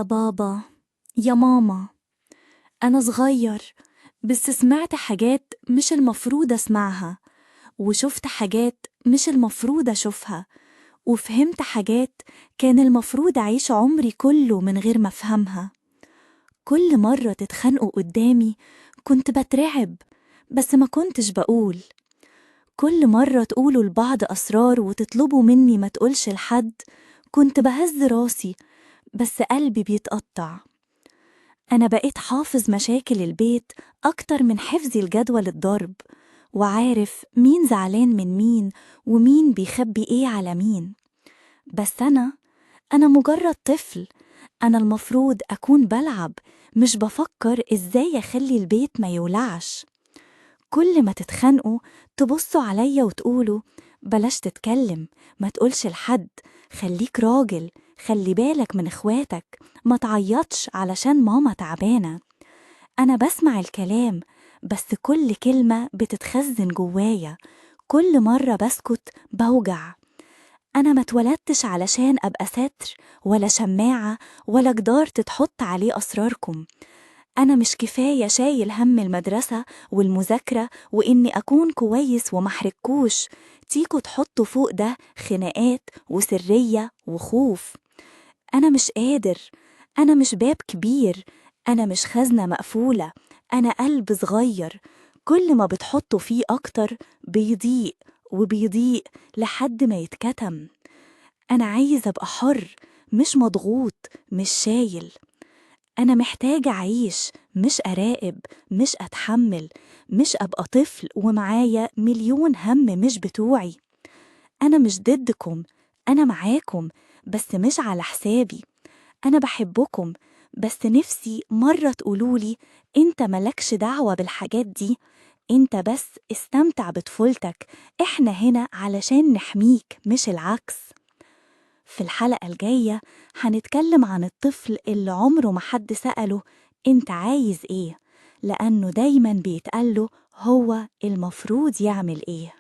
يا بابا، يا ماما، أنا صغير بس سمعت حاجات مش المفروض أسمعها، وشفت حاجات مش المفروض أشوفها، وفهمت حاجات كان المفروض أعيش عمري كله من غير ما أفهمها. كل مرة تتخانقوا قدامي كنت بترعب، بس ما كنتش بقول. كل مرة تقولوا لبعض أسرار وتطلبوا مني ما تقولش لحد كنت بهز راسي، بس قلبي بيتقطع. أنا بقيت حافظ مشاكل البيت أكتر من حفظي الجدول الضرب، وعارف مين زعلان من مين ومين بيخبي إيه على مين. بس أنا مجرد طفل. أنا المفروض أكون بلعب، مش بفكر إزاي أخلي البيت ما يولعش. كل ما تتخانقوا تبصوا عليا وتقولوا بلاش تتكلم، ما تقولش لحد، خليك راجل، خلي بالك من إخواتك، ما تعيطش علشان ماما تعبانة. أنا بسمع الكلام، بس كل كلمة بتتخزن جوايا، كل مرة بسكت بوجع. أنا ما اتولدتش علشان أبقى ستر ولا شماعة ولا جدار تتحط عليه أسراركم. أنا مش كفاية شايل هم المدرسة والمذاكرة وإني أكون كويس ومحركوش تيجوا تحطوا فوق ده خناقات وسرية وخوف. أنا مش قادر، أنا مش باب كبير، أنا مش خزنة مقفولة، أنا قلب صغير. كل ما بتحطوا فيه أكتر بيضيق وبيضيق لحد ما يتكتم. أنا عايز أبقى حر، مش مضغوط، مش شايل. أنا محتاجة أعيش، مش أراقب، مش أتحمل، مش أبقى طفل ومعايا مليون هم مش بتوعي. أنا مش ضدكم، أنا معاكم، بس مش على حسابي. أنا بحبكم، بس نفسي مرة تقولولي أنت ملكش دعوة بالحاجات دي، أنت بس استمتع بطفولتك، إحنا هنا علشان نحميك مش العكس. في الحلقة الجاية هنتكلم عن الطفل اللي عمره ما حد سأله أنت عايز إيه، لأنه دايماً بيتقاله هو المفروض يعمل إيه.